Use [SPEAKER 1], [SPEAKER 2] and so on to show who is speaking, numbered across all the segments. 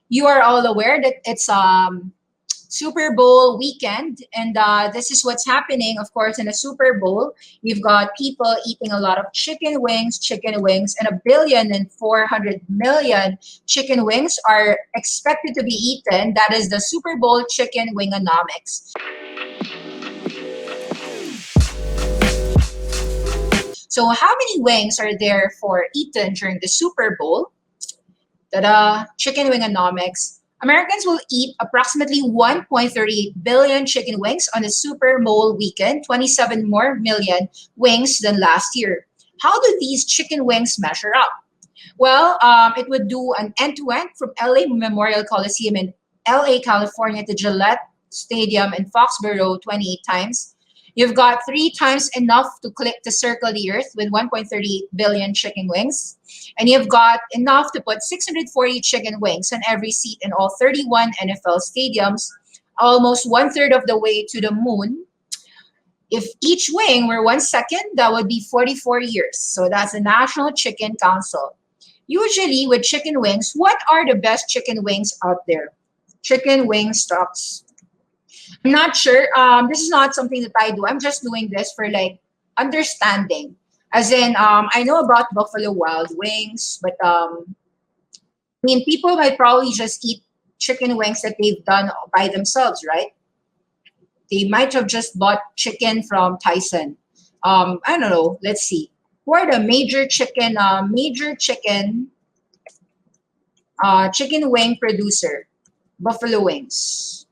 [SPEAKER 1] You are all aware that it's Super Bowl weekend, and this is what's happening. Of course, in a Super Bowl, you've got people eating a lot of chicken wings, and 1,400,000,000 chicken wings are expected to be eaten. That is the Super Bowl chicken wingonomics. So, how many wings are there for eaten during the Super Bowl? Ta-da! Chicken wingonomics. Americans will eat approximately 1.38 billion chicken wings on the Super Bowl weekend, 27 more million wings than last year. How do these chicken wings measure up? Well, it would do an end-to-end from LA Memorial Coliseum in LA, California to Gillette Stadium in Foxborough 28 times. You've got three times enough to click to circle the earth with 1.38 billion chicken wings. And you've got enough to put 640 chicken wings on every seat in all 31 NFL stadiums, almost one third of the way to the moon. If each wing were 1 second, that would be 44 years. So that's the National Chicken Council. Usually with chicken wings, what are the best chicken wings out there? Chicken wing stocks. I'm not sure. This is not something that I do. I'm just doing this for like understanding. As in, I know about Buffalo Wild Wings, but I mean, people might probably just eat chicken wings that they've done by themselves, right? They might have just bought chicken from Tyson. I don't know. Let's see. Who are the chicken wing producer? Buffalo Wings.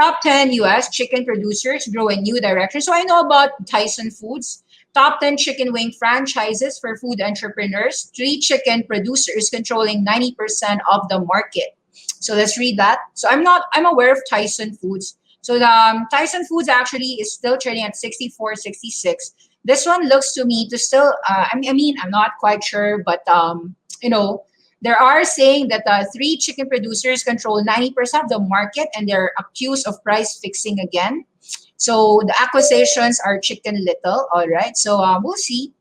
[SPEAKER 1] Top 10 US chicken producers grow in new directions. So I know about Tyson Foods. Top 10 chicken wing franchises for food entrepreneurs. Three chicken producers controlling 90% of the market. So let's read that. So I'm aware of Tyson Foods. So the Tyson Foods actually is still trading at 64, 66. This one looks to me to still, I mean, I'm not quite sure, but you know, there are saying that three chicken producers control 90% of the market and they're accused of price fixing again. So the accusations are chicken little. All right. So we'll see.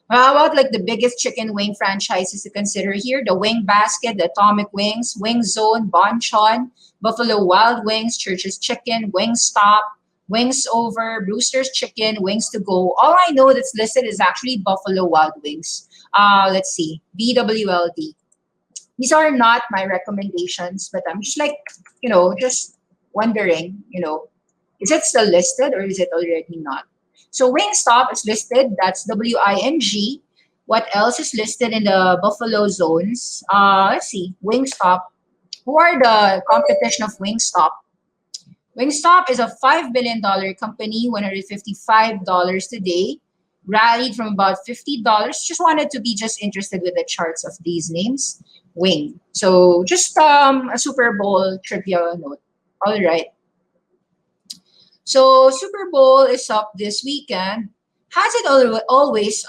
[SPEAKER 1] How about like the biggest chicken wing franchises to consider here? The Wing Basket, the Atomic Wings, Wing Zone, Bonchon, Buffalo Wild Wings, Church's Chicken, Wingstop, Wings Over, Brewster's Chicken, Wings to Go. All I know that's listed is actually Buffalo Wild Wings. Let's see, BWLD. These are not my recommendations, but I'm just like, just wondering, is it still listed or is it already not? So Wingstop is listed. That's WING. What else is listed in the Buffalo zones? Let's see. Wingstop. Who are the competition of Wingstop? Wingstop is a $5 billion company, $155 today, rallied from about $50. Just wanted to be just interested with the charts of these names. Wing. So just a Super Bowl trivia note. All right. So Super Bowl is up this weekend. Has it always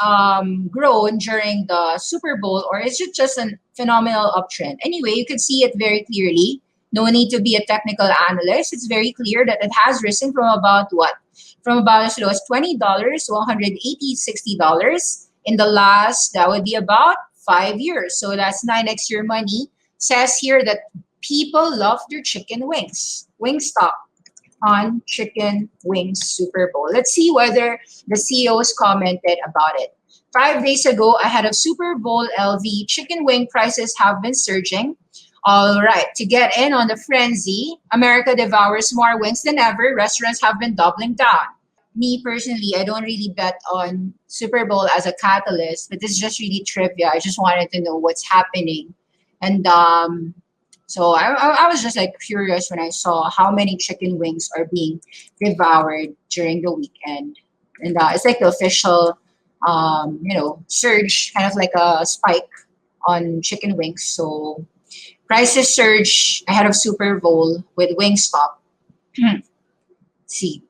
[SPEAKER 1] grown during the Super Bowl, or is it just a phenomenal uptrend? Anyway, you can see it very clearly. No need to be a technical analyst. It's very clear that it has risen from about what? From about as low as $20 to 180 $60 in the last, that would be about 5 years. So that's 9x your money. Says here that people love their chicken wings. Wingstop on chicken wings Super Bowl. Let's see whether the CEOs commented about it. 5 days ago, ahead of Super Bowl LV, chicken wing prices have been surging. All right, to get in on the frenzy, America devours more wings than ever. Restaurants have been doubling down. Me personally, I don't really bet on Super Bowl as a catalyst, but this is just really trivia. I just wanted to know what's happening. And so I was just like curious when I saw how many chicken wings are being devoured during the weekend. And it's like the official, surge, kind of like a spike on chicken wings. So prices surge ahead of Super Bowl with Wingstop. Let's see.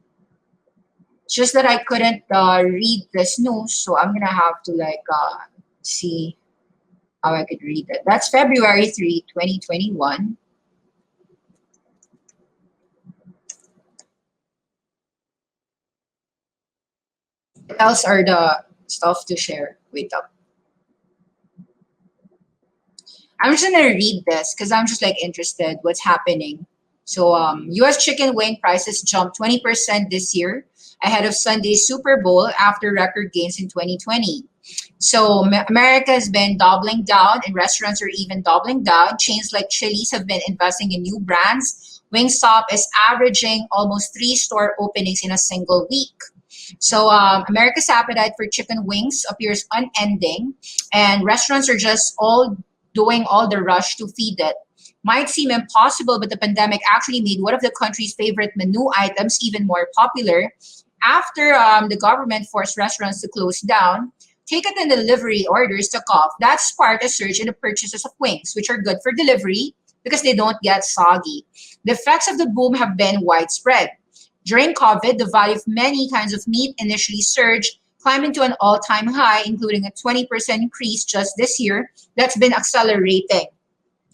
[SPEAKER 1] It's just that I couldn't read this news, so I'm gonna have to like see how I could read it. That's February 3, 2021. What else are the stuff to share? Wait up. I'm just gonna read this because I'm just like interested what's happening. So US chicken wing prices jumped 20% this year ahead of Sunday's Super Bowl after record gains in 2020. So America has been doubling down, and restaurants are even doubling down. Chains like Chili's have been investing in new brands. Wingstop is averaging almost three store openings in a single week. So America's appetite for chicken wings appears unending, and restaurants are just all doing all the rush to feed it. Might seem impossible, but the pandemic actually made one of the country's favorite menu items even more popular. After the government forced restaurants to close down, takeout and delivery orders took off. That sparked a surge in the purchases of wings, which are good for delivery because they don't get soggy. The effects of the boom have been widespread. During COVID, the value of many kinds of meat initially surged, climbing to an all-time high, including a 20% increase just this year that's been accelerating.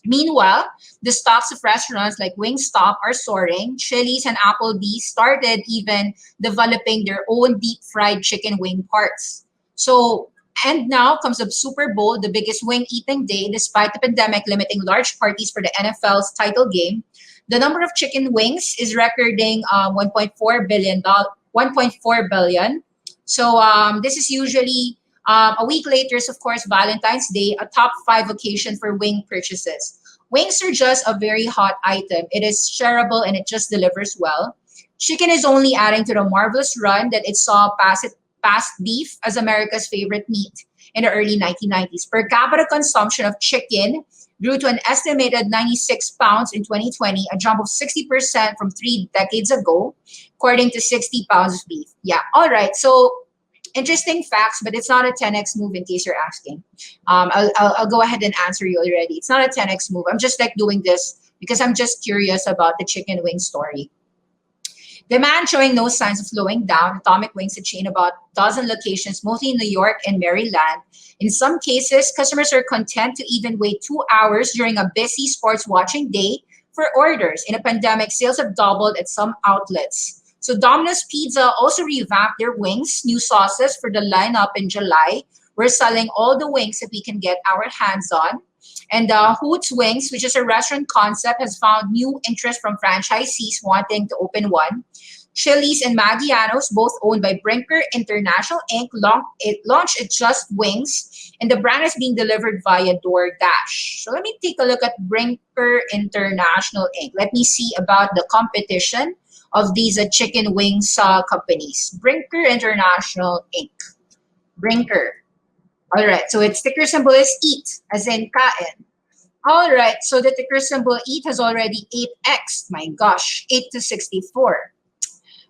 [SPEAKER 1] Meanwhile, the stocks of restaurants like Wingstop are soaring. Chili's and Applebee's started even developing their own deep fried chicken wing parts. So, and now comes the Super Bowl, the biggest wing eating day, despite the pandemic limiting large parties for the NFL's title game. The number of chicken wings is recording 1.4 billion. 1.4 billion. So this is usually a week later is, of course, Valentine's Day, a top five occasion for wing purchases. Wings are just a very hot item. It is shareable and it just delivers well. Chicken is only adding to the marvelous run that it saw past beef as America's favorite meat in the early 1990s. Per capita consumption of chicken grew to an estimated 96 pounds in 2020, a jump of 60% from 3 decades ago, according to 60 pounds of beef. Yeah, all right. So interesting facts, but it's not a 10x move in case you're asking. I'll go ahead and answer you already. It's not a 10x move. I'm just like doing this because I'm just curious about the chicken wing story. Demand showing no signs of slowing down. Atomic Wings had chain about a dozen locations, mostly in New York and Maryland. In some cases, customers are content to even wait 2 hours during a busy sports watching day for orders. In a pandemic, sales have doubled at some outlets. So Domino's Pizza also revamped their wings, new sauces for the lineup in July. We're selling all the wings that we can get our hands on. And Hoots Wings, which is a restaurant concept, has found new interest from franchisees wanting to open one. Chili's and Maggiano's, both owned by Brinker International Inc., launched its Just Wings, and the brand is being delivered via DoorDash. So let me take a look at Brinker International Inc. Let me see about the competition of these chicken wings companies. Brinker International Inc. Brinker. All right, so its ticker symbol is EAT, as in kain. All right, so the ticker symbol EAT has already 8x. My gosh, 8 to 64.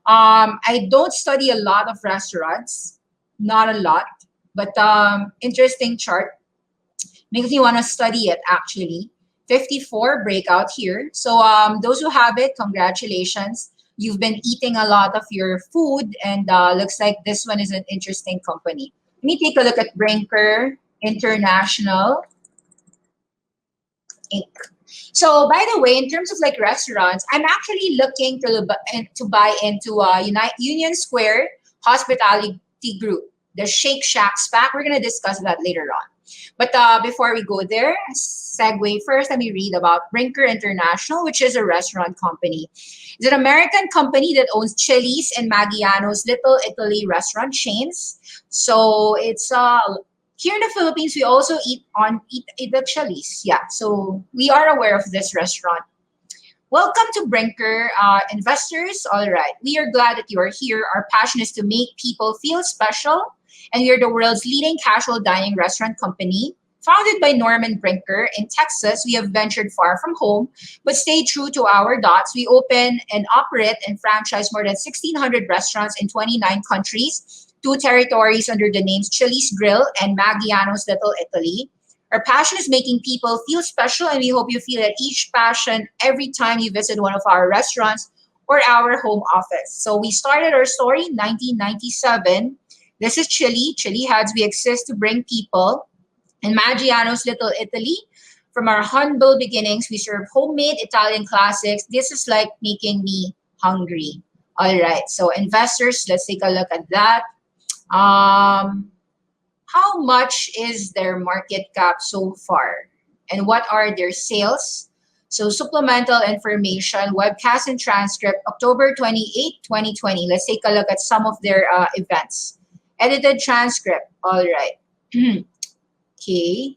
[SPEAKER 1] I don't study a lot of restaurants, not a lot, but interesting chart. Makes me want to study it actually. 54 breakout here. So those who have it, congratulations. You've been eating a lot of your food, and looks like this one is an interesting company. Let me take a look at Brinker International Inc. So, by the way, in terms of like restaurants, I'm actually looking to buy into Union Square Hospitality Group, the Shake Shack SPAC. We're gonna discuss that later on. But before we go there, segue first. Let me read about Brinker International, which is a restaurant company. It's an American company that owns Chili's and Maggiano's Little Italy restaurant chains. So it's here in the Philippines, we also eat the Chili's. Yeah, so we are aware of this restaurant. Welcome to Brinker, investors. All right, we are glad that you are here. Our passion is to make people feel special, and we are the world's leading casual dining restaurant company. Founded by Norman Brinker in Texas, we have ventured far from home, but stay true to our dots. We open and operate and franchise more than 1,600 restaurants in 29 countries, two territories under the names Chili's Grill and Maggiano's Little Italy. Our passion is making people feel special, and we hope you feel at each passion every time you visit one of our restaurants or our home office. So we started our story in 1997. This is Chili Heads. We exist to bring people. And Maggiano's Little Italy, from our humble beginnings, we serve homemade Italian classics. This is like making me hungry. All right, so investors, let's take a look at that. How much is their market cap so far? and what are their sales. So supplemental information, webcast and transcript, October 28, 2020. Let's take a look at some of their events. Edited transcript. All right. Okay.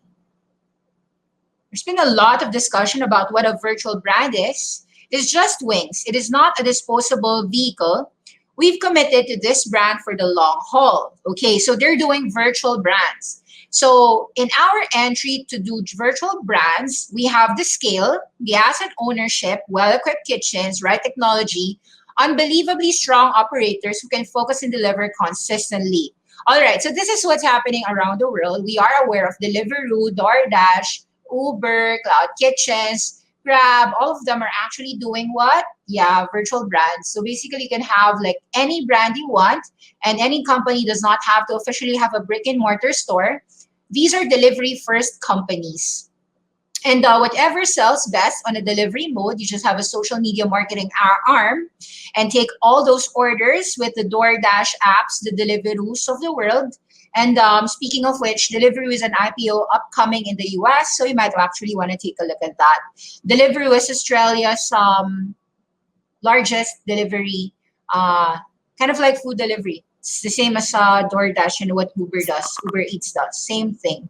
[SPEAKER 1] There's been a lot of discussion about what a virtual brand is. It's just wings. It is not a disposable vehicle. We've committed to this brand for the long haul. Okay, so they're doing virtual brands. So in our entry to do virtual brands, we have the scale, the asset ownership, well-equipped kitchens, right technology, unbelievably strong operators who can focus and deliver consistently. All right, so this is what's happening around the world. We are aware of Deliveroo, DoorDash, Uber, Cloud Kitchens, Grab, all of them are actually doing what? Yeah, virtual brands. So basically you can have like any brand you want, and any company does not have to officially have a brick and mortar store. These are delivery first companies. And whatever sells best on a delivery mode, you just have a social media marketing arm and take all those orders with the DoorDash apps, the Deliveroos of the world. And speaking of which, Deliveroo is an IPO upcoming in the US, so you might actually want to take a look at that. Deliveroo is Australia's largest delivery, kind of like food delivery. It's the same as DoorDash and what Uber does, Uber Eats does, same thing.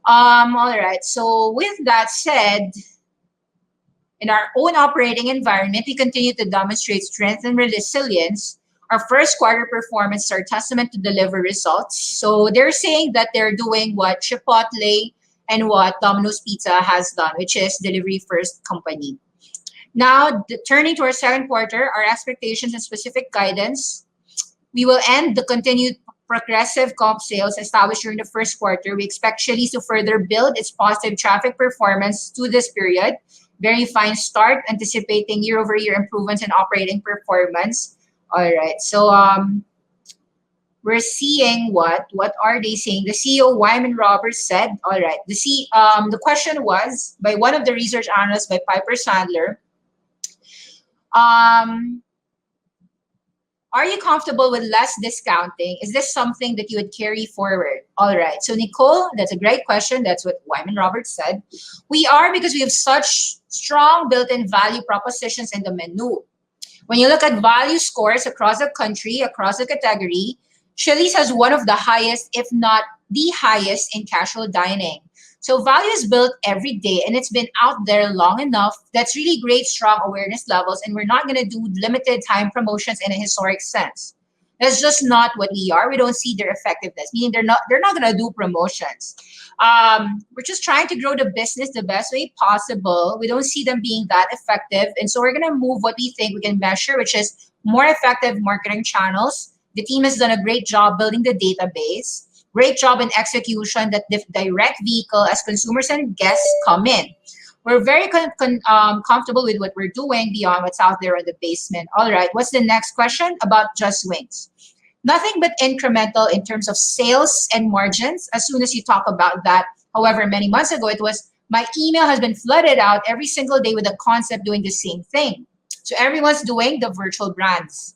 [SPEAKER 1] All right, so with that said, in our own operating environment, we continue to demonstrate strength and resilience. Our first quarter performance are testament to deliver results. So they're saying that they're doing what Chipotle and what Domino's Pizza has done, which is delivery first company. Now, turning to our second quarter, our expectations and specific guidance, we will end the continued progressive comp sales established during the first quarter. We expect Chili's to further build its positive traffic performance to this period. Very fine start, anticipating year-over-year improvements in operating performance. All right, so we're seeing what are they saying? The CEO Wyman Roberts said, all right, the question was by one of the research analysts by Piper Sandler. Are you comfortable with less discounting? Is this something that you would carry forward? All right. So Nicole, that's a great question. That's what Wyman Roberts said. We are, because we have such strong built-in value propositions in the menu. When you look at value scores across the country, across the category, Chili's has one of the highest, if not the highest, in casual dining. So value is built every day, and it's been out there long enough. That's really great, strong awareness levels, and we're not going to do limited time promotions in a historic sense. That's just not what we are. We don't see their effectiveness, meaning they're not going to do promotions. We're just trying to grow the business the best way possible. We don't see them being that effective, and so we're going to move what we think we can measure, which is more effective marketing channels. The team has done a great job building the database. Great job in execution, that the direct vehicle as consumers and guests come in. We're very comfortable with what we're doing beyond what's out there in the basement. All right, what's the next question about Just Wings? Nothing but incremental in terms of sales and margins. As soon as you talk about that, however, many months ago, it was, my email has been flooded out every single day with the concept doing the same thing. So everyone's doing the virtual brands.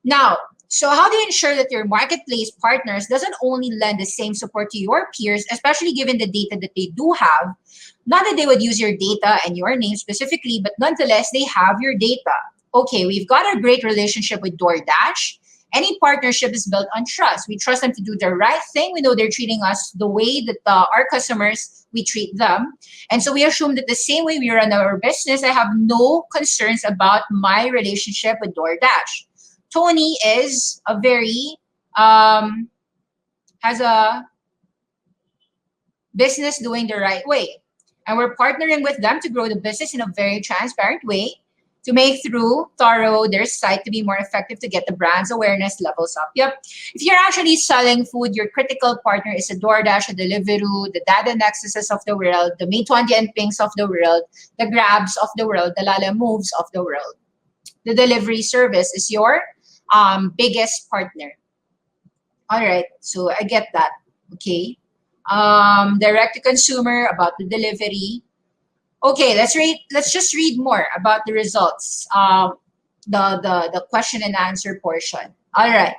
[SPEAKER 1] Now, so how do you ensure that your marketplace partners doesn't only lend the same support to your peers, especially given the data that they do have? Not that they would use your data and your name specifically, but nonetheless, they have your data. Okay, we've got a great relationship with DoorDash. Any partnership is built on trust. We trust them to do the right thing. We know they're treating us the way that our customers, we treat them. And so we assume that the same way we run our business, I have no concerns about my relationship with DoorDash. Tony is a very, has a business doing the right way. And we're partnering with them to grow the business in a very transparent way to make thorough their site to be more effective to get the brand's awareness levels up. Yep. If you're actually selling food, your critical partner is a DoorDash, a Deliveroo, the Dada Nexuses of the world, the Meituan Dianpings of the world, the Grabs of the world, the Lala Moves of the world. The delivery service is your biggest partner. All right, so I get that. Okay, direct to consumer about the delivery. Okay, let's just read more about the results. The question and answer portion. All right,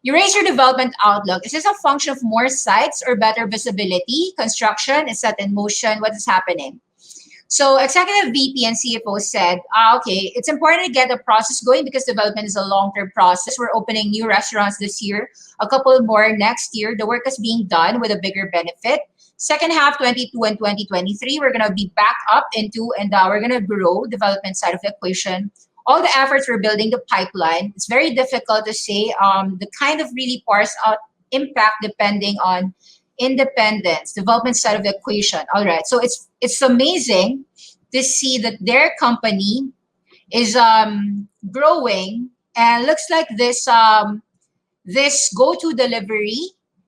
[SPEAKER 1] You raise your development outlook. Is this a function of more sites or better visibility? Construction is set in motion. What is happening? So Executive VP and CFO said, okay, it's important to get the process going because development is a long-term process. We're opening new restaurants this year, a couple more next year. The work is being done with a bigger benefit. Second half 22 and 2023, we're going to be back up into and we're going to grow development side of the equation. All the efforts we're building the pipeline. It's very difficult to say the kind of really parse out impact depending on independence, development side of the equation. All right, so it's amazing to see that their company is growing, and looks like this go-to delivery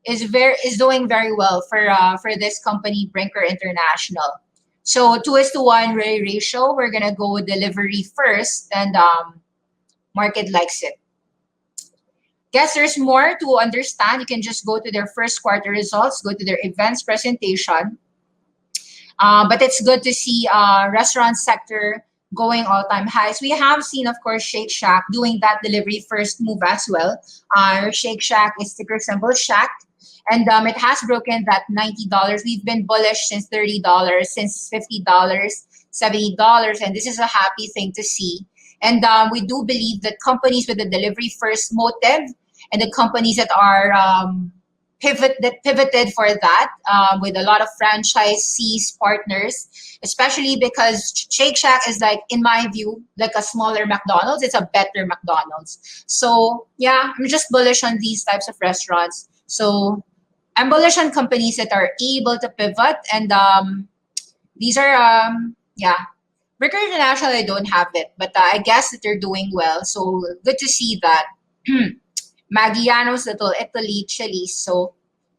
[SPEAKER 1] is doing very well for this company, Brinker International. So 2:1 ratio. We're gonna go delivery first, and market likes it. Guess there's more to understand. You can just go to their first quarter results, go to their events presentation. But it's good to see restaurant sector going all-time highs. We have seen, of course, Shake Shack doing that delivery first move as well. Shake Shack is ticker symbol Shack. And it has broken that $90. We've been bullish since $30, since $50, $70. And this is a happy thing to see. And we do believe that companies with a delivery first motive and the companies that are pivoted for that with a lot of franchisees, partners, especially because Shake Shack is like, in my view, like a smaller McDonald's. It's a better McDonald's. So yeah, I'm just bullish on these types of restaurants. So I'm bullish on companies that are able to pivot, and these are yeah. Burger International, I don't have it, but I guess that they're doing well. So good to see that. Maggiano's, Little Italy, Chili's, so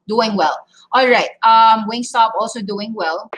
[SPEAKER 1] doing well. All right, Wingstop also doing well.